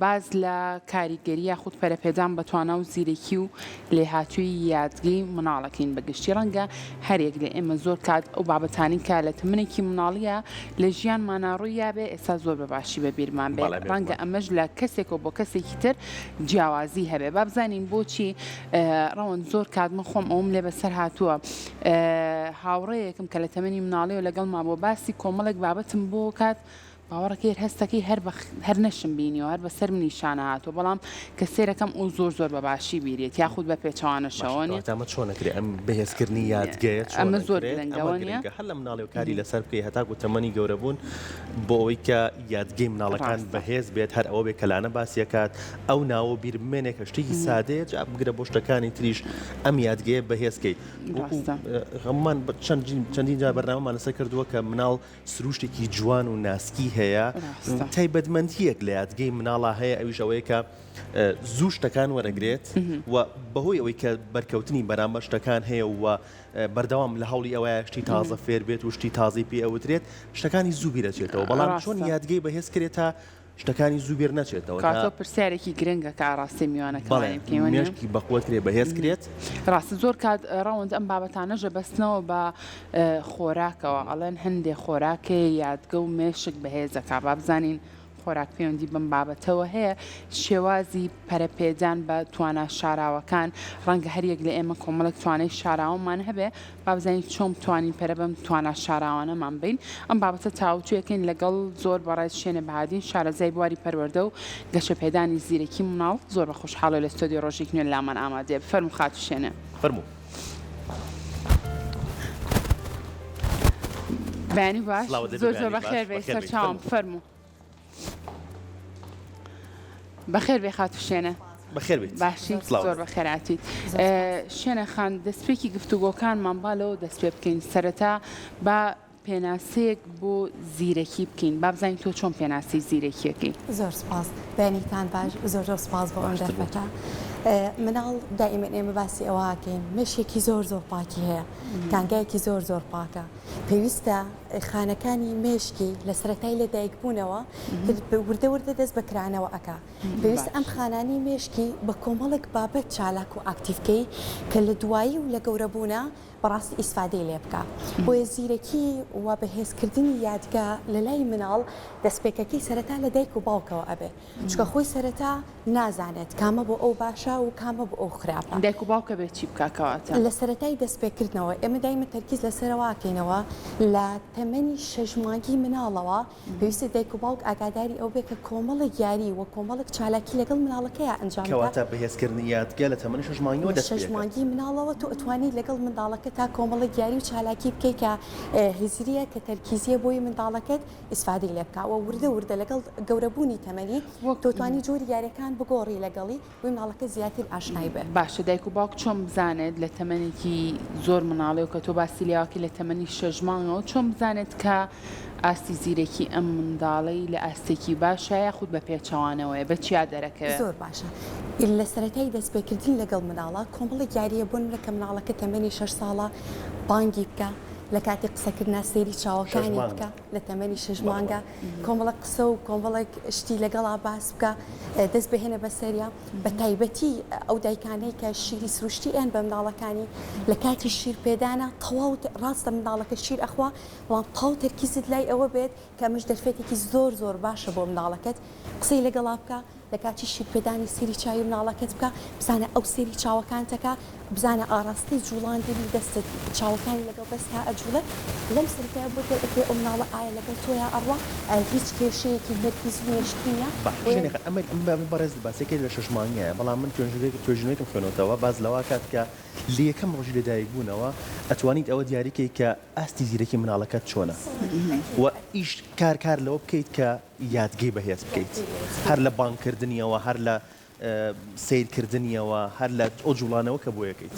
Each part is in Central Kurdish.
باز لە کاریگەری یاخود پەرەپێدان بەتوانە و زیرەکی و لێهاتووی یادگی مناڵەکەین بەگشتی ڕەنگە هەرێک لە ئێمە زۆر کات ئەو بابەتانی کە لە تمنێکی مناڵیە لە ژیانمانە ڕوویا بێ ئێستا زۆر بەباشی بە بیرمان بێت ڕەنگە ئەمەش لە کەسێکەوە بۆ کەسێکی تر جیاوازی هەبێ با بزانین بۆچی ڕەوەن زۆر کات من خۆم ئەوم لێ بەسەر هاتووە هاوڕەیەکم کە لە تەمەنی مناڵی و لەگەڵ ما بۆ باسی کۆمەڵێک بابەتم بۆ کات باوەڕەکەی هەستەکەی هەر نەشم بینیەوە هەر بەسەر نیشانە هاتووە بەڵام کە سێرەکەم ئەو زۆر بەباشی بیرێت یاخود بە پێچوانەشەوە ئەمە چۆنەکرێ ئەم بەهێزکردنی یادگەیە ئەمە زۆر گرنگەوە نیە هەر لە مناڵی و کاری لەسەر بکەی هەتاکو تەمەنی گەورە بوون بۆ ئەوەی کە یادگەی مناڵەکان بەهێز بێت هەر ئەوە بێ کەلانە باسیەکات ئەو ناوە بیرمێنێک شتێکی سادەیە جا بگرە بۆ شتەکانی تریش ئەم یادگەیە بەهێزکەیت هەمومان چەندین جار بەرنامەمان لەسەر کردووە کە مناڵ سروشتێکی جوان و ناسکی هەیە تایبەتمەندیەک لە یادگەی مناڵە هەیە ئەویش ئەوەیە کە زوو شتەکان وەرەگرێت و بەهۆی ئەوەی کە بەرکەوتنی بەرامبەر شتەکان هەیە و بەردەوام لە هەوڵی ئەوەیە شتی تازە فێر بێت و شتی تازەی پێ ئەوترێت شتەکانی زوو بیرەچێتەوە بەڵام چۆن یادگەی بەهێز کرێت تا شتەکانی زوو بیر نەچێتەوە کاتۆ پرسیارێکی گرنگە کە ئاڕاستی میوانەکەمێشکی بەقوت کرێ بەهێز کرێت ڕاستە زۆر کات ڕەوەند ئەم بابەتانەژە بەستنەوە بە خۆراکەوە ئەڵێن هەندێک خۆراکێ یادگە و مێشک بەهێزەکە با بزانین خۆراک پەیوەندی بم بابەتەوە هەیە شێوازی پەرەپێدان بە توانە شاراوەکان ڕەنگە هەریەک لە ئێمە کۆمەڵک توانای شاراوەمان هەبێ با بزانین چۆن توانین پەرە بەم توانە شاراوانەمان بین ئەم بابەتە تاوتویەکەین لەگەڵ زۆر بەڕای شوێنە بەهادین شارەزای بواری پەروەردە و گەشەپێدانی زیرەکی مناڵ زۆر بە خۆشحاڵە لە ستۆدیۆ ڕۆژێک نوێن لامان ئامادەیە فەرموو خاتوشێنە فەرموو بەیانی باش زۆر بەخێر بێ سەرچاوم فەرموو بەخێر بێ خاتوشێنە بەخێر بێت باشی زۆر بەخێراتی شوێنە خان دەستپێکی گفتوگۆکانمان بالەوە دەست پێ بکەین سەرەتا بە پێناسەیەک بۆ زیرەکی بکەین با بزانین تۆ چۆن پێناسی زیرەکیەکەی زۆر سپاس بەیانیتان باش زۆر سپاس بۆ ئەم دەرفەتە مناڵ دائیمەن ئێمە باسی ئەوەکەین مێشێکی زۆر پاکی هەیە کانگایەکی زۆر پاکە پێویستە خانەکانی مێشکی لە سەرەتای لە دایکبوونەوە وردە دەست بەکرانەوە ئەکا پێویستە ئەم خانانی مێشکی بە کۆمەڵک بابەت چالاک و ئاکتیڤکەی کە لە دوایی و لە گەورەبوونا بەڕاستی ئیسفادەی لێ بکە بۆیە زیرەکی و بەهێزکردنی یادگا لە لای مناڵ دەستپێکەکەی سەرەتا لە دایک و باوکەوە ئەبێ چکە خۆی سەرەتا نازانێت کامە بۆ ئەو باشە و کامە بۆ ئەو خراپە دایک و باوکە بێت چی بکاکەواتە لە سەرەتای دەستپێکردنەوە ئێمە دایمە تەرکیز لەسەرەوەکەینەوە لە تەمەنی 6 مانگی مناڵەوە پێویستە دایک و باوک ئاگاداری ئەو بێ کە کۆمەڵێک یاری و کۆمەڵێک چالاکی لەگەڵ مناڵەکەیە ئەنجام کەواتە بەهێزکردنی یادگە لە تەمەنی 6 مانگیەوە دەست 6 مانگی مناڵەوە تو ئەتوانی لەگەڵ منداڵەکە تا کۆمەڵێک یاری و چالاکی بکەیت کە هزریە کە تەرکیزیە بۆی منداڵەکەت ئیسفادەی لێ بکەوە وردە لەگەڵ گەورەبوونی تەمەنی تۆتوانی جۆری یاریەکان بگۆڕی لەگەڵی بۆی مناڵەکە زیاتر ئاشنای بێ باشە دایک و باوک چۆن بزانێت لە تەمەنێکی زۆر مناڵی و کە تۆ باسی لێواکی لە تەمەنی 6 مانگەوە چۆن بزانێت کە ئاستی زیرەکی ئەم منداڵی لە ئاستێکی باشە یاخود بە پێچەوانەوەیە بە چیا دەرەکەوێت زۆر باشە لە سەرەتای دەستپێکردن لەگەڵ مناڵە کۆمەڵێک یاریە بۆ نمرە کە مناڵەکە تەمەنی 6 ساڵە بانگی بکە لە کاتی قسەکردنا سێری چاوەکانی بکە لە تەمەنی 6 مانگە کۆمەڵک قسە و کۆمەڵێک شتی لەگەڵا باس بکە دەست بهێنە بەسەریا بە تایبەتی ئەو دایکانەی کە شیری سروشتی ئەن بە منداڵەکانی لە کاتی شیر پێدانە تەواو ڕاستە منداڵەکە شیر ئەخوا بەڵام تەواو تەرکیزت لای ئەوە بێت کە ئەمەش دەرفێتێکی زۆر باشە بۆ منداڵەکەت قسەی لەگەڵا بکە لە کاتی شیر پێدانی سێری چاوی مناڵەکەت بکە بزانە ئەو سێری چاوەکانتەکە بزانە ئاڕاستی جوڵاندنی دەستت چاوەکانی لەگەڵ دەستا ئەجوڵێت لەم سەرەتایە بۆ دەرەکەی ئەو مناڵە ئایا لەگەڵ تۆیا ئەڕوا هیچ کێشەیەکی هەرگیز نوێشتنیە ئەمە بەڕێز باسێکی لە 6 مانگیە بەڵام من توێژنێکم خوێنەوەتەوە باز لەوا کات کە لە یەکەم ڕۆژی لەدایک بوونەوە ئەتوانیت ئەوە دیاریکەی کە ئاستی زیرەکی مناڵەکەت چۆنە و ئیش کار لەوە بکەیت کە یادگەی بەهێز بکەیت هەر لە بانکردنیەوە هەر لە سیرکردنیەوە هەر لە ئەو جوڵانەوە کە بۆ یەکەیت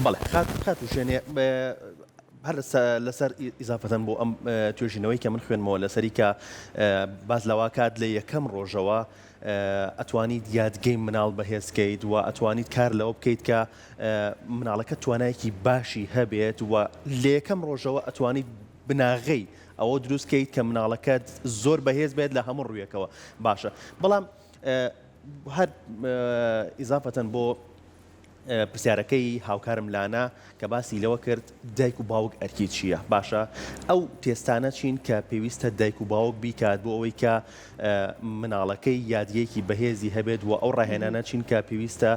بەڵێ خاتوشێنێ هەر لەسەر ئیزافەتەن بۆ ئەم توێژینەوەی کە من خوێنمەوە لەسەری کە باز لەوا کات لە یەکەم ڕۆژەوە ئەتوانیت یادگەی مناڵ بەهێزکەیت و ئەتوانیت کار لەوە بکەیت کە مناڵەکە توانایەکی باشی هەبێت و لە یەکەم ڕۆژەوە ئەتوانیت بناغی ئەوە دروستکەیت کە مناڵەکەت زۆر بەهێز بێت لە هەموو ڕوویەکەوە باشە بەڵام هەر ئیزافەتەن بۆ پرسیارەکەی هاوکارم لانا کە باسی لەوە کرد دایک و باوک ئەرکی چییە باشە ئەو تێستانە چین کە پێویستە دایک و باوک بیکات بۆ ئەوەی کە مناڵەکەی یادگەیەکی بەهێزی هەبێت و ئەو ڕاهێنانە چین کە پێویستە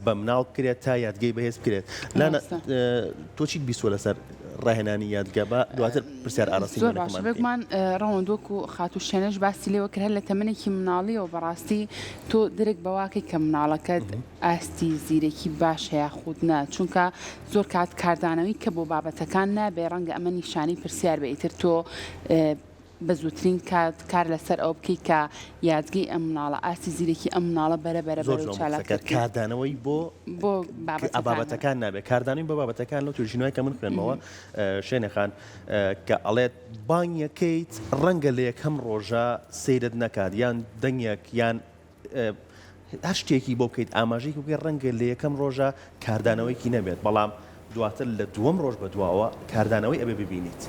بە مناڵ بکرێت تا یادگەی بەهێز بکرێت لانا تۆ چیت بیستوە لەسەر ڕاهێنانی یادگە بە دواتر پرسیار ئاراسی زۆر باش بێکمان ڕەوەندۆک و خاتو شوێنەش باسی لێوە کرد هەر لە تەمەنێکی مناڵیەوە بەڕاستی تۆ درێک بەواکەی کە مناڵەکەت ئاستی زیرەکی باش هەیە خود نا چونکە زۆر کات کاردانەوەی کە بۆ بابەتەکان نابێ ڕەنگە ئەمە نیشانی پرسیار بە ئیتر تۆ بە زووترین کار لەسەر ئەو بکەی کە یادگەی ئەم مناڵە ئاستی زیرەکی ئەم مناڵە بەرە کاردانەوەی بۆ بابەتەکان نابێت کاردانەوەی بە بابەتەکان لەو توێژینەوەی کە من خوێنمەوە شوێنەخان کە ئەڵێت بانگەکەیت ڕەنگە لە یەکەم ڕۆژە سەیرت نەکات یان دەنگێک یان هەر شتێکی بۆ بکەیت ئاماژەیەکی بکەیت ڕەنگە لە یەکەم ڕۆژە کاردانەوەیکی نەبێت بەڵام دواتر لە دووەم ڕۆژ بە دواوە کاردانەوەی ئەبێ ببینیت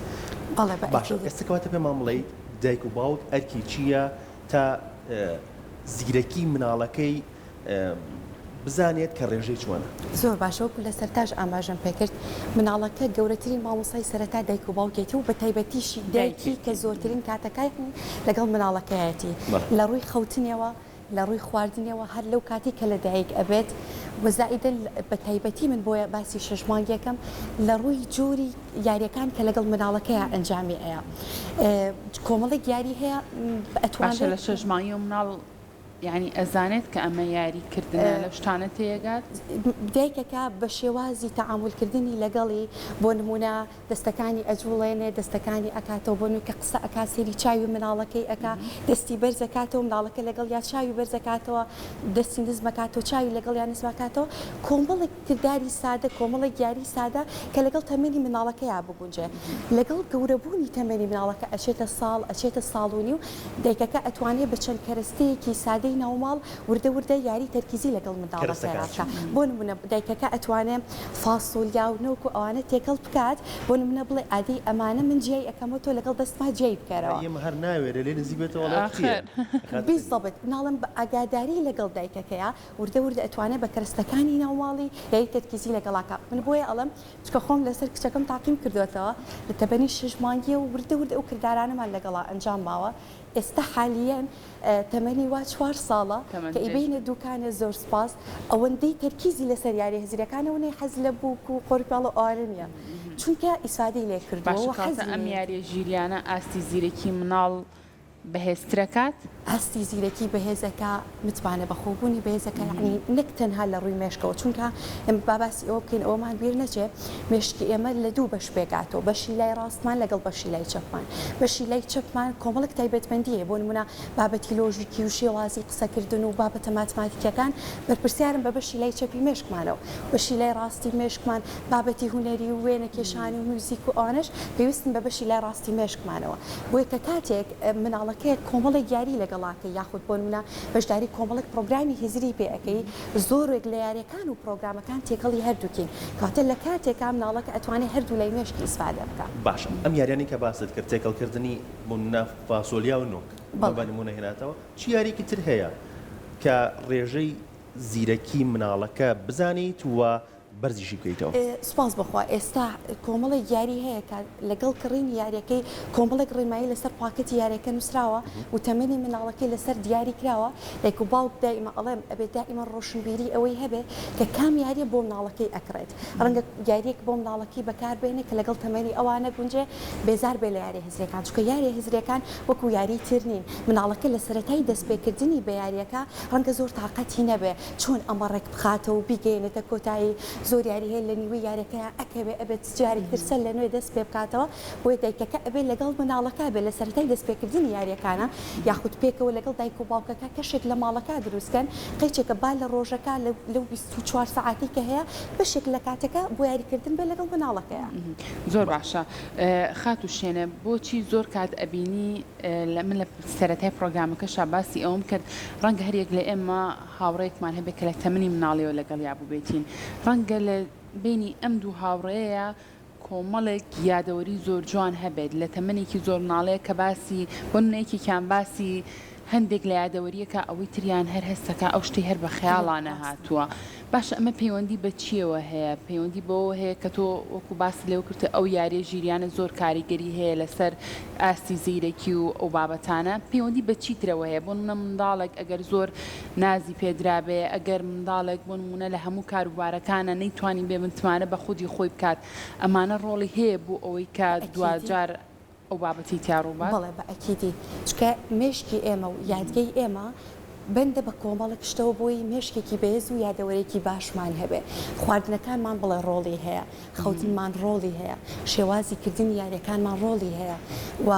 باشە ئێستاکەواتە پێمان بڵێ دایک و باوک ئەرکی چییە تا زیرەکی مناڵەکەی بزانێت کە ڕێژەی چۆنە زۆر باشەوەکو لە سەرتاژ ئاماژەم پێکرد مناڵەکە گەورەترین مامۆسای سەرەتا دایک و باوکێتی و بە تایبەتیشی دایکی کە زۆرترین کاتەکای لەگەڵ مناڵەکەیەتی لە ڕووی خەوتنەوە لە ڕووی خواردنەوە هەر لەو کاتی کە لە دایک ئەبێت وەزائیدە بە تایبەتی من بۆیە باسی شەژمانگیەکەم لە ڕووی جۆری یاریەکان کە لەگەڵ مناڵەکەیە ئەنجامی ئەیە کۆمەڵێک یاری هەیە ئەتوانێت لە شەژمانی و مناڵ یعنی ئەزانێت کە ئەمە یاریکردنە لە شتانە تێگات دایکەکە بە شێوازی تەعاملکردنی لەگەڵی بۆ نمونە دەستەکانی ئەجوڵێنێ دەستەکانی ئەکاتەوە بۆ کە قسە ئەکا سێری چاوی مناڵەکەی ئەکا دەستی بەرزەکاتەوە مناڵەکە لەگەڵ یا چاوی بەرزەکاتەوە دەستی نزمەکاتەوە چاوی لەگەڵ یان نزمەکاتەوە کۆمەڵێک کردداری سادە کۆمەڵێک یاری سادە کە لەگەڵ تەمەنی مناڵەکەیە بگونجێ لەگەڵ گەورەبوونی تەمەنی مناڵەکە ئەچێتە ساڵ ئەچێتە ساڵونی و دایکەکە ئەتوانێت بە چەند کەرەستەیەکی سادە ناوماڵ وردە یاری تەرکیزی لەگەڵ منداڵەکە بۆ نمونە دایکەکە ئەتوانێت فاسۆلیا و نۆک و ئەوانە تێکەڵ بکات بۆ نمونە بڵێ ئادەی ئەمانە من جێی ئەەکەمە تۆ لەگەڵ دەستما جێی بکەرەوە هەر ناوێرە لێ نزیبێتەوە بیزڵبێت ناڵم بە ئاگاداری لەگەڵ دایکەکەیە وردە ئەتوانێت بە کەرستەکانی ناوماڵی یاری تەرکیزی لەگەڵاکە من بۆیە ئەڵم چکە خۆم لەسەر کچەکەم تاقیم کردوێتەوە لە تەبەنی شەژمانگی و وردە ئەو کردارانەمان لەگەڵا ئەنجام ماوە ئێستا حالیان تەمەنی وا 4 ساڵە کە ئیبینە دوکانە زۆر سپاس ئەوەندەی تەرکیزی لەسەر یاری هەزیرەکانەوەی حەز لە بووک و قۆرپاڵ و ئارمیە چونکە ئیسادەی لێ کردووە ئەم یاریە ژیریانە ئاستی زیرەکی مناڵ بەهێزترەکات ئاستی زیرەکی بەهێزەکە متمانە بەخۆبوونی بەهێزەکە یعنی نەک تەنها لە ڕووی مێشکەوە چونکە ئەم باباسی ئەوە بکەین ئەومان بیر نەچێ مێشکی ئێمە لە دوو بەش پێکاتەوە بەشی لای ڕاستمان لەگەڵ بەشی لای چەپمان بەشی لای چەپمان کۆمەڵک تایبەتمەندیە بۆ نمونە بابەتی لۆژیکی و شێوازی قسەکردن و بابەتە ماتماتیکەکان بەرپرسیارم بە بەشی لای چەپی مێشکمانەوە بەشی لای ڕاستی مێشکمان بابەتی هوەری و وێنە کێشانی و موزیک و ئەوانش پێویستن بە بەشی لای ڕاستی مێشکمانەوە بۆیە کە کاتێک مناڵەکەی کۆمەڵێک یاری لەگەڵاکە یاخود بۆ نمونە بەشداری کۆمەڵێک پرۆگرامی هزری پێەکەی زۆرێک لە یاریەکان و پرۆگرامەکان تێکەڵی هەردووکین کاتە لە کاتێکا مناڵەکە ئەتوانێت هەردوو لای مێشکی ئیسفادە بکات باشە ئەم یاریانی کە باست کرد تێکەڵکردنی بوونە فاسۆلیا و نۆک بە نمونە هێناتەوە چی یاریکی تر هەیە کە ڕێژەی زیرەکی مناڵەکە بزانیت وە بەرزیشی بکەیتەوە سپاس بخوا ئێستا کۆمەڵێک یاری هەیە کە لەگەڵ کڕینی یاریەکەی کۆمەڵێک ڕێمایی لەسەر پاکەتی یاریەکە نووسراوە و تەمەنی مناڵەکەی لەسەر دیاری کراوە لێک و باوک دائیمە ئەڵێم ئەبێت دائیمە ڕۆشنبیری ئەوەی هەبێ کە کام یاریە بۆ مناڵەکەی ئەکرێت ڕەنگە یاریەک بۆ مناڵەکەی بەکاربێنێ کە لەگەڵ تەمەنی ئەوانە گونجێ بێزار بێ لە یاری هزرەکان چونکە یاری هزرەکان وەکو یاری تر نین مناڵەکە لە سەرەتای دەستپێکردنی بە یاریەکە ڕەنگە زۆر تااقەتی نەبێ چۆن ئەمە ڕێک بخاتەوە و بیگەێنێتە کۆتایی زۆر یاری هەیە لە نیوەی یاریەکەیان ئەکەوێ ئەبێت جارێکترسەر لە نوێ دەست پێ بکاتەوە بۆیە دایکەکە ئەبێت لەگەڵ مناڵەکە بێت لە سەرەتای دەستپێکردنی یاریەکانە یاخود پێکەوە لەگەڵ دایک و باوکەکە کەشێک لە ماڵەکە دروستکەن قەیچێکە با لە ڕۆژەکە لەو 24 ساعاتی کە هەیە بەشێک لە کاتەکە بۆ یاریکردن بێت لەگەڵ مناڵەکەیە. زۆر باشە خاتو شێنە بۆچی زۆر کات ئەبینی من لە سەرەتای پرۆگرامەکەشا باسی ئەوم کرد ڕەنگە هەرێک لە ئێمە هاوڕێکمان هەبێت کە لە تەمەنی مناڵیەوە لەگەڵ یابوو بێتین ڕەنگە لە بینی ئەم دوو هاوڕەیە کۆمەڵێک یادەوەری زۆر جوان هەبێت لە تەمەنێکی زۆر مناڵەیە کە باسی بۆ نەیەکێکیان باسی هەندێک لە یادەوەریەکە ئەوەی تریان هەر هەستەکە ئەو شتەی هەر بە خەیاڵانە هاتووە. باش ئەمە پەیوەندی بە چیەوە هەیە پەیوەندی بەوە هەیە کە تۆ وەکو باسی لێو کردە ئەو یاریە ژیریانە زۆر کاریگەری هەیە لەسەر ئاستی زیرەکی و ئەو بابەتانە پەیوەندی بە چیترەوە هەیە بۆ نمونە منداڵێک ئەگەر زۆر نازی پێدرابێ ئەگەر منداڵێک بۆ نمونە لە هەموو کاروبارەکانە نەیتوانین بێ متمانە بە خودی خۆی بکات ئەمانە ڕۆڵی هەیە بۆ ئەوەی کە دوجار ئەو بابەتی تیاڕووبات بەڵێ بە ئەکیدی چکە مێشکی ئێمە و یادگەی ئێمە بەندە بە کۆمەڵک شتەوە بۆی مێشکێکی بێز و یادەوەرێکی باشمان هەبێ خواردنەکانمان بڵێ ڕۆڵی هەیە خەوتنمان ڕۆڵی هەیە شێوازی کردنی یاریەکانمان ڕۆڵی هەیە و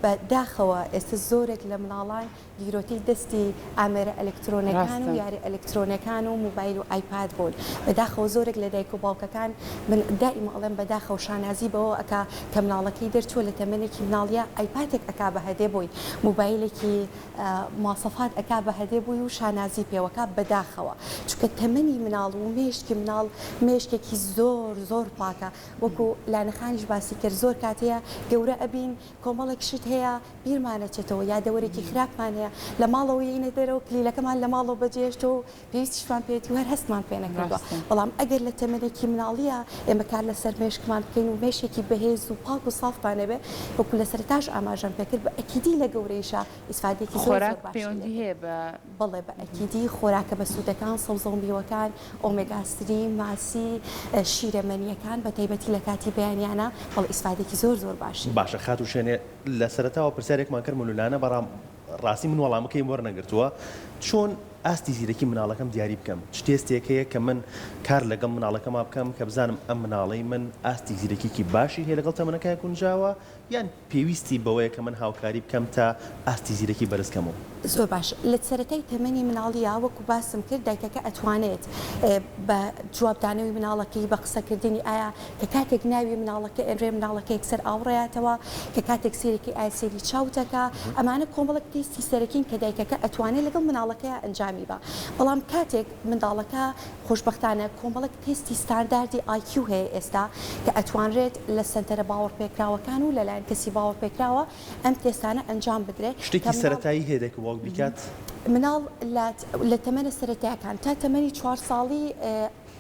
بەداخەوە ئێستا زۆرێک لە مناڵان دیرۆتی دەستی ئامێرە ئەلکترۆنەکان و یاری ئەلکترۆنەکان و موبایل و ئایپاد بوون بەداخەوە زۆرێک لە دایک و باوکەکان من دائیمە ئەڵێم بەداخەوە شانازی بەوە ئەکا کە مناڵەکەی دەرچووە لە تەمەنێکی مناڵیە ئایپاتێک ئەکا بە هەدێ بووی موبایلێکی ماسەفات ئەکا بە هەدێ بووی و شانازی پێوەکە بەداخەوە چونکە تەمەنی مناڵ و مێشکی مناڵ مێشکێکی زۆر زۆر پاکە وەکو لانەخانیش باسی کرد زۆر کاتەیە گەورە ئەبین کۆمەڵێک شت هەیە بیرمانەچێتەوە یادەوەرێکی خراپمان هەیە لە ماڵەوە یینە دەرەوە کلیلەکەمان لە ماڵەوە بەجێشت و پێویستیشمان پێێتی و هەر هەستمان پێ نەکردووە بەڵام ئەگەر لە تەمەنێکی مناڵیە ئێمە کار لەسەر مێشکمان بکەین و مێشێکی بەهێز و پاک و ساڵپانە بێ وەکو لە سەرتاش ئاماژەم پێکرد بە ئەکیدی لە گەورەیشە ئیسفادێکی خۆراک پەیوەندی هەیە بە بڵێ بە ئەکیدی خۆراکە بە سوودەکان سەوزە و میوەکان ئۆمێگا-3 ماسی شیرەمەنیەکان بە تایبەتی لە کاتی بەیانیانە بەڵێ ئیسفادێکی زۆر زۆر باشی باشە خاتو شوێنێ لە سەرەتاوە پرسیارێکمان کرد مولولانە بەڕام ڕاستی من وەڵامەکەی وەرنەگرتووە چۆن ئاستی زیرەکی مناڵەکەم دیاری بکەم شتێستێک هەیە کە من کار لەگەم مناڵەکەما بکەم کە بزانم ئەم مناڵەی من ئاستی زیرەکیکی باشی هەیە لەگەڵ تەمەنەکەی گونجاوە یان پێویستی بەوەیە کە من هاوکاری بکەم تا ئاستی زیرەکی بەرزکەمەوە زۆر باش لە سەرەتای تەمەنی مناڵیە وەکو باسم کرد دایکەکە ئەتوانێت بە جوابدانەوەی مناڵەکەی بە قسەکردنی ئایا کە کاتێک ناوی مناڵەکە ئەمرێ مناڵەکە یەکسەر ئاوڕێتەوە کە کاتێک سێرێکی ئاسێری چاوتەکە ئەمانە کۆمەڵک تێستی سەرەکین کە دایکەکە ئەتوانێت لەگەڵ مناڵەکەی ئەنجامی بە بەڵام کاتێک منداڵەکە خۆشببختانە کۆمەڵک تێستی ستانداردی IQ هەیە ئێستا کە ئەتوانرێت لە سنتەرە باوەڕپێکراوەکان و لەلایەن کەسی باوەڕپێکراوە ئەم تێستانە ئەنجام بدرێت شتێکی سەرەتایی هەیە دەکە واو بیکات مناڵ لە تەمەنە سەرەتایەکان تا تەمەنی 4 ساڵی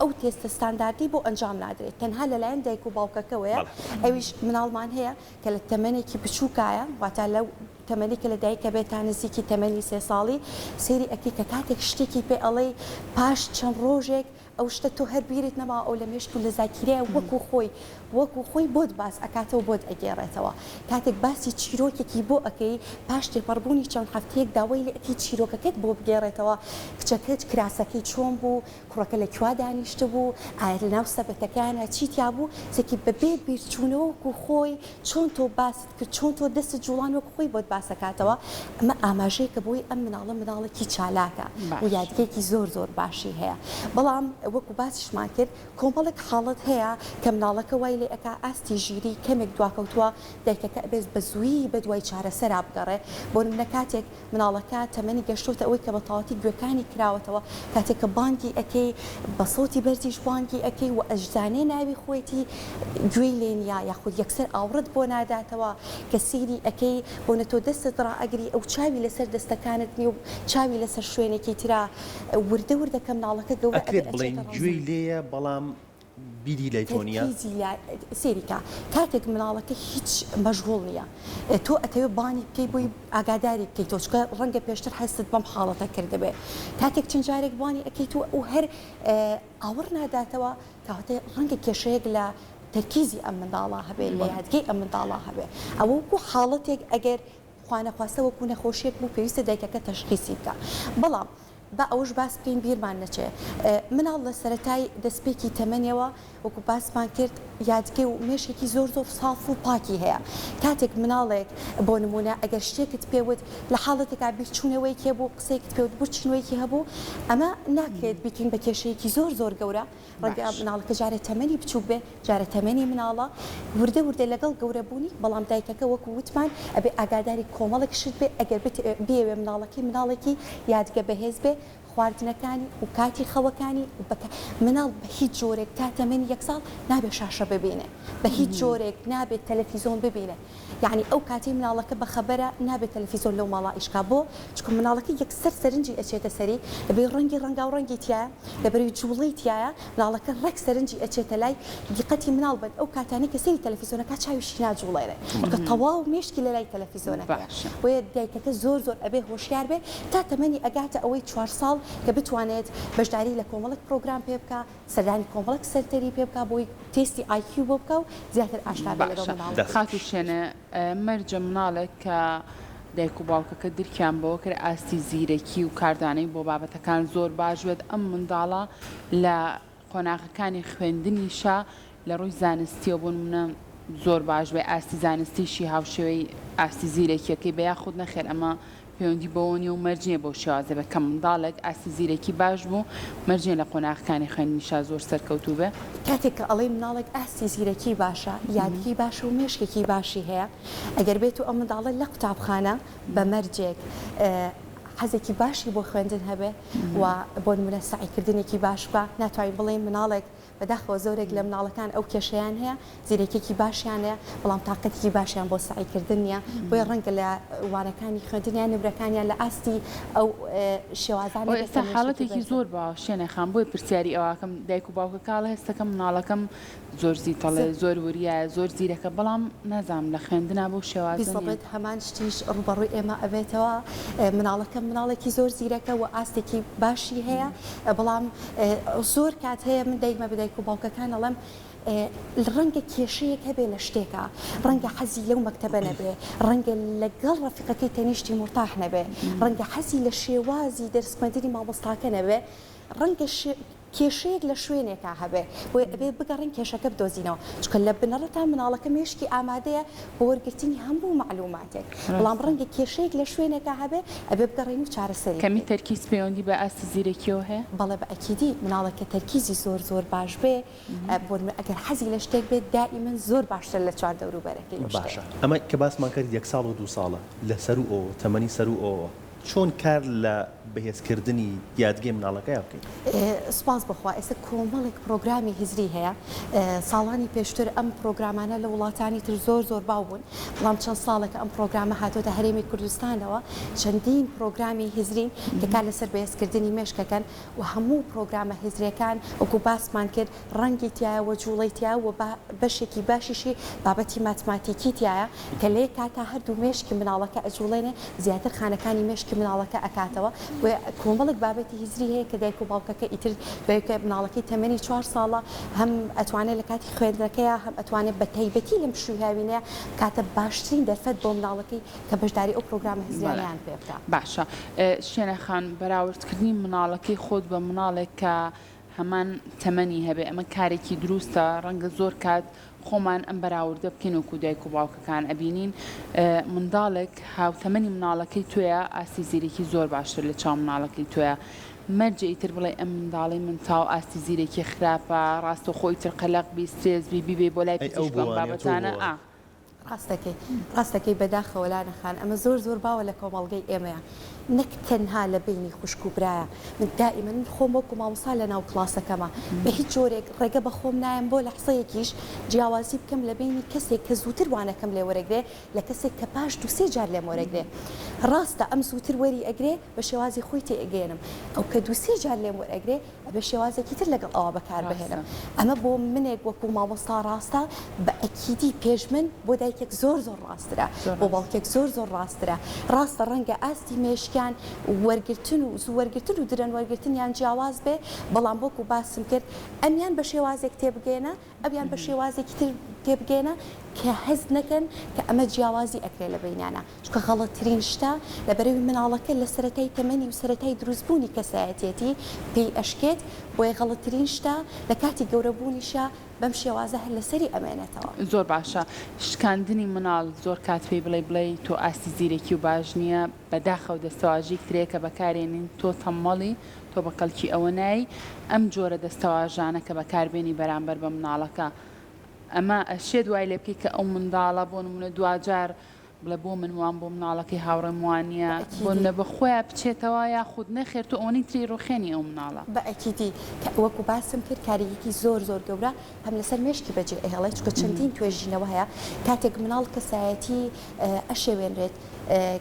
ئەو تێستە ستانداردی بۆ ئەنجام نادرێت تەنها لەلایەن دایک و باوکەکەوەیە ئەویش مناڵمان هەیە کە لە تەمەنێکی بچووکایە واتە لەو تەمەنێکە لە دایکە بێتان نزیکی تەمەنی 3 ساڵی سێری ئەکی کە کاتێک شتێکی پێ ئەڵێ پاش چەند ڕۆژێک ئەو شتە تۆ هەر بیرت نەما ئەو لە مێشت و لە زاکیرەیە وەکو خۆی بۆت باس ئەکاتەوە بۆت ئەگێڕێتەوە کاتێک باسی چیرۆکێکی بۆ ئەەکەی پاش تێپەڕبوونی چەند هەفتەیەک داوای لە ئەکی چیرۆکەکەت بۆ بگێڕێتەوە کچەکەت کراسەکەی چۆن بوو کوڕەکە لە کوا دانیشتە بوو ئایا لە ناو سەبەتەکانە چیتیا بوو سێکی بەبێ بیرچوونەوە وەکو خۆی چۆن تۆ باست کرد چۆن تۆ دەست جوڵان وەکو خۆی بۆت باسەکاتەوە ئەمە ئاماژەیەکە بۆی ئەم مناڵەکی چالاکە و یادگەیەکی زۆر زۆر باشی هەیە بەڵام وەکو باسیشمان کرد کۆمەڵک حاڵەت هەیە کە مناڵەکە وای لێ ئەکا ئاستی ژیری کەمێک دواکەوتووە دایکەکە ئەبێت بە زووی بە دوای چارەسەرا بگەڕێ بۆ نمونە کاتێک مناڵەکە تەمەنی گەشتوتە ئەوەی کە بە تەواوەتی گوێکانی کراوەتەوە کاتێک کە بانگی ئەەکەی بە سەوتی بەرزیش بانگی ئەەکەی و ئەژدانەی ناوی خۆیتی گوێی لێنیا یاخود یەکسەر ئاوڕت بۆ ناداتەوە کە سیری ئەەکەی بۆ نەتۆ دەستت ڕائەگری ئەو چاوی لەسەر دەستەکانت نی و چاوی لەسەر شوێنێکی ترا وردە وردەکە مناڵەکە گەورە گوێی لێیە بەڵام بیری لایتۆنیە سێریکە کاتێک مناڵەکە هیچ مەژغوڵ نییە تۆ ئەتەوێ بانی بکەی بۆی ئاگاداری بکەیت تۆچکە ڕەنگە پێشتر هەستت بەم حاڵەتە کردبێ کاتێک چەند جارێک بانی ئەەکەیت و هەر ئاوەڕ ناداتەوە کەواتە ڕەنگە کێشەیەک لە تەرکیزی ئەم منداڵە هەبێ لە یادگەی ئەم منداڵە هەبێ ئەوە وەکو حاڵەتێک ئەگەر خوانەخواستە وەکو نەخۆشیێک بوو پێویستە دایکەکە تەشخیصی بکە بەڵام بە ئەوش باس بکەین بیرمان نەچێ مناڵ لە سەرەتای دەستپێکی تەمەنیەوە وەکو باسمان کرد یادگێ و مێشێکی زۆر ساف و پاکی هەیە کاتێک مناڵێک بۆ نمونە ئەگەر شتێکت پێوت لە حاڵەتێکا بیرچوونەوەی کێ بوو قسێکت پێوت بوو چنوەیەکی هەبوو ئەمە ناکرێت بیکەین بە کێشەیەکی زۆر گەورە ڕەنگە مناڵەکە جارە تەمەنی بچووک بێ جارە تەمەنی مناڵە وردە لەگەڵ گەورەبوونی بەڵام دایکەکە وەکو وتمان ئەبێ ئاگاداری کۆمەڵێک شت بێ ئەگەر بێوێ مناڵێکی یادگە بەهێز بێ خواردنەکانی و کاتی خەوەکانی مناڵ بە هیچ جۆرێک تا تەمەنی 1 ساڵ نابێت شاشە ببینێ بە هیچ جۆرێک نابێت تەلەڤیزۆن ببینێ یعنی ئەو کاتی مناڵەکە بە خەبەرە نابێت تەلەڤیزۆن لەو ماڵا ئیشکا بۆ چکە مناڵەکە یەکسەر سەرنجی ئەچێتە سەری لەبێ ڕەنگا و ڕەنگی تایە لەبەری جوڵەی تایە مناڵەکە ڕێک سەرنجی ئەچێتە لای دیقەتی مناڵ بن ئەو کاتانی کە سەری تەلەڤیزۆنەکە چاویشی ناجوڵێرێ کە تەواو مێشکی لە لای تەلەڤیزۆنەکە بۆیە دایکەکە زۆر ئەبێ هۆشیار بێ تا تەمەنی ئەگاتە ئەوەی 4 ساڵ کە بتوانێت بەشداری لە کۆمەڵک پرۆگرام پێ بکە سەردانی کۆمەڵک سەرتەری پێ بکە بۆی تێستی IQ بۆ بکە و زیاتر ئاشنا بێ لەگەڵ مناڵ خاتوشێنە مەرجە مناڵێک کە دایک و باوکەکە درکیان بۆ کرد ئاستی زیرەکی و کاردانەی بۆ بابەتەکان زۆر باشوێت ئەم منداڵە لە قۆناغەکانی خوێندنیشە لە ڕووی زانستیەوە بوون منە زۆر باش بێ ئاستی زانستیشی هاوشێوەی ئاستی زیرەکیەکەی بە یاخود نەخێر ئەمە پەیوەندی بۆنی و مەرجێ بۆ شێوازە بە کە منداڵێک ئاستی زیرەکی باش بوو مەرجێ لە قۆناغەکانی خوێندنیشە زۆر سەرکەوتوو بێ کاتێک کە ئەڵێ مناڵێک ئاستی زیرەکی باشە یادگی باشە و مێشکێکی باشی هەیە ئەگەر بێت و ئەم منداڵە لە قوتابخانە بە مەرجێک حەزێکی باشی بۆ خوێندن هەبێ و بۆ نمونە سعیکردنێکی باش بە ناتوانین بڵێن مناڵێک بەداخەوە زۆرێک لە مناڵەکان ئەو کێشەیان هەیە زیرەکێکی باشیان هەیە بەڵام تااقەتێکی باشیان بۆ سعیکردن نیە بۆی ڕەنگە لە وانەکانی خوێندنیان نبرەکانیان لە ئاستی ئەو شێوازان ئێستا حاڵەتێکی زۆر بە شوێنەخان بۆی پرسیاری ئەوکەم دایک و باوکە کاڵە هێستەکەم مناڵەکەم زۆر زیتەڵێ زۆر وریە زۆر زیرەکە بەڵام نازام لە خوێندنا بۆ شێوازە هەمان شتیش ڕوبەڕووی ئێمە ئەبێتەوە مناڵەکەی زۆر زیرەکە و ئاستێکی باشی هەیە بەڵام زۆر کات هەیە من دایکمە بدایک و باوکەکان ئەڵەم ڕەنگە کێشەیەک هەبێ لە شتێکە ڕەنگە حەزی لەو مەکتەبە نەبێ ڕەنگە لەگەڵ ڕەفیقەکەی تەنیشتی مرتاح نەبێ ڕەنگە حەزی لە شێوازی دەرسخوێندنی مامۆستاکە نەبێ ڕەنگە کێشەیەک لە شوێنێکا هەبێ بۆی ئەبێ بگەڕین کێشەکە بدۆزینەوە چکە لە بنەڕەتا مناڵەکە مێشکی ئامادەیە بۆ وەرگرتنی هەموو معلوماتێک بەڵام ڕەنگە کێشەیەک لە شوێنێکا هەبێ ئەبێ بگەڕین و چارەسەری کەمی تەرکیز پەیوەندی بە ئاستی زیرەکیەوە هەیە بەڵێ بە ئەکیدی مناڵەکە تەرکیزی زۆر باش بێ بۆ ئەگەر حەزی لە شتێک بێت دائیمەن زۆر باشتر لە چوار دەوروبەرەکەی باشە ئەمە کە باسمان کرد 1 ساڵ و 2 ساڵە لە سەر و ئەوە تەمەنی سەر و ئەوە چۆن کار لە بەهێزکردنی یادگێ مناڵەکەی بکەین سپاس بخوا ئێستا کۆمەڵێک پرۆگرامی هزری هەیە ساڵانی پێشتر ئەم پرۆگرامانە لە وڵاتانی تر زۆر باو بوون بەڵام چەند ساڵێکە ئەم پرۆگرامە هاتۆتە هەرێمی کوردستانەوە چەندین پرۆگرامی هزرین کە کار لەسەر بەهێزکردنی مێشکەکەن و هەموو پرۆگرامە هزرەکان وەکو باسمان کرد ڕەنگی تایەوە جوڵەی تایە و بەشێکی باشیشی بابەتی ماتماتیکی تایە کە لێ کاتا هەردوو مێشکی مناڵەکە ئەجوڵێنێ زیاتر خانەکانی مێشکی مناڵەکە ئەکاتەوە کۆمەڵک بابەتی هزری هەیە کە دایک و باوکەکە ئیتر بەیەکە مناڵەکەی تەمەنی 4 ساڵە هەم ئەتوانێت لە کاتی خوێندنەکەیە هەم ئەتوانێت بە تایبەتی لەم شوهاوینەیە کاتە باشترین دەرفەت بۆ مناڵەکەی کە بەشداری ئەو پرۆگرامە هزریان پێ بکات باشە شوێنەخان بەراوردکردنی مناڵەکەی خۆت بە مناڵێک کە هەمان تەمەنی هەبێ ئەمە کارێکی دروستە ڕەنگە زۆر کات خۆمان ئەم بەراوردە بکەین وەکو دایک و باوکەکان ئەبینین منداڵێک هاوتەمەنی مناڵەکەی توێە ئاستی زیرێکی زۆر باشتر لە چاو مناڵەکەی توێە مەرجە ئیتر بڵێ ئەم منداڵی من تاو ئاستی زیرێکی خراپە ڕاستە خۆی تر قەلەق بی سترێس بی بۆ لای پزیشک بەم بابەتانە ڕاستەکەی بەداخەوە لانەخان ئەمە زۆر باوە لە کۆمەڵگەی ئێمەیە نەک تەنها لە بینی خوشک و برایە من دائما خۆم وەکو مامۆستا لە ناو کلاسەکەمە بە هیچ جۆرێک ڕێگە بە خۆم نایم بۆ لە حسەیەکیش جیاوازی بکەم لە بینی کەسێک کە زووتر وانەکەم لێ وەرەگرێ لە کەسێک کە پاش 2-3 جار لێم وەرەگرێ ڕاستە ئەم زووتر وەری ئەگرێ بە شێوازی خۆی تێئەگەێنم ئەو کە 2-3 جار لێم وەرەگرێ بە شێوازێکی تر لەگەڵ ئەوە بەکار بهێنم ئەمە بۆ منێک وەکو مامۆستا ڕاستە بە ئەکیدی پێش من بۆ دایکێک زۆر ڕاسترە بۆ باوکێک زۆر ڕاسترە ڕاستە ڕەنگە ئاستی مێشکیان وەرگرتن و زووەرگرتن و درەن وەرگرتنیان جیاواز بێ بەڵام بۆکو باسم کرد ئەمیان بە شێوازێک تێبگەێنە ئەویان بە شێوازێکی تر تێبگەێنە کە هەز نەکەن کە ئەمە جیاوازی ئەکرێ لە بینانە چکە غەڵەتترین شتە لە بەرەوی مناڵەکە لە سەرەتای تەمەنی و سەرەتای دروستبوونی کەسایەتێتی پێی ئەشکێت بۆیە غەڵەتترین شتە لە کاتی گەورەبوونیشە بەم شێوازە هەر لەسەری ئەمێنێتەوە. زۆر باشە شکاندنی مناڵ زۆر کات پێی بڵێ تۆ ئاستی زیرێکی و باش نییە بەداخە و دەستەواژی کرێکە بەکارێنین تۆ تەمەڵی تۆ بە کەڵکی ئەوە نایی ئەم جۆرە دەستەواژانە کە بەکاربێنی بەرامبەر بە مناڵەکە ئەمە ئەشێ دوای لێ بکەی کە ئەو منداڵە بۆ نمونە دوجار بڵێ بۆ منوان بۆ مناڵەکەی هاوڕێم وانە بۆ نە بەخۆیان بچێتەوە یا خود نەخێر تو ئەوەی تری ڕوخێنی ئەو مناڵە بە ئەکیدی وەکو باسم کرد کاریەکی زۆر گەورە هەم لەسەر مێشکی بەجێ ئەهێڵێ چکە چەندین توێژینەوە هەیە کاتێک مناڵ کەسایەتی ئەشێوێنرێت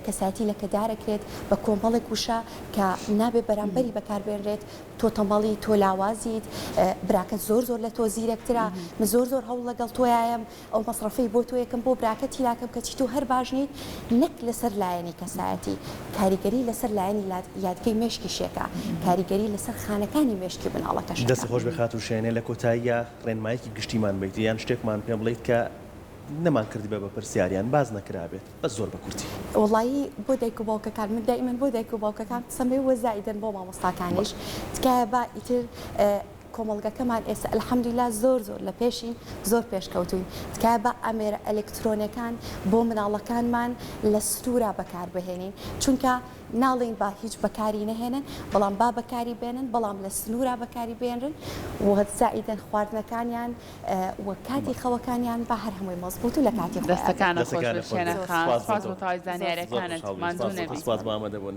کەساتی لە کەدارەکرێت بە کۆمەڵێک وشە کە نابێ بەرامبەری بەکاربێنرێت تۆ تەمەڵی تۆ لاوازیت براکەت زۆر لە تۆ زیرەکترا من زۆر هەوڵ لەگەڵ تۆیایم ئەو مەسرفەی بۆ تۆ یەکەم بۆ براکەتی لاکەم کە چی تۆ هەر باشنیت نەک لەسەر لایەنی کەسایەتی کاریگەری لەسەر لایەنی یادگەی مێشکی شێکە کاریگەری لەسەر خانەکانی مێشکی بناڵەکەش دەستی خۆش بخات و شوێنێ لە کۆتاییە ڕێنمایەکی گشتیمان بیت یان شتێکمان پێ بڵیت کە نەمان کردی بە پرسیاریان باز نەکرابێت بە زۆر بە کورتی وڵایی بۆ دایک و باوکەکان من دائیمەن بۆ دایک و باوکەکان سەمەی وەزایدن بۆ مامۆستاکانیش تکایە با ئیتر کۆمەڵگەکەمان ئێستا ئەلحەمدولیلا زۆر لە پێشین زۆر پێشکەوتوین تکایە بە ئەمێرە ئەلکترۆنیەکان بۆ مناڵەکانمان لە سنوورە بەکاربهێنین چونکە ناڵین با هیچ بەکاری نەهێنن بەڵام با بەکاری بێنن بەڵام لە سنوورە بەکاری بێنرن و زائیدەن خواردنەکانیان و کاتی خەوەکانیان بە هەر هەمووی مەزبوط و لە کاتی دەستەکانە خۆش بشێنە خاص سپاس بۆ تاوای زانیاریەکانت ماندوو نەبی سپاس بۆ ئامادەبوون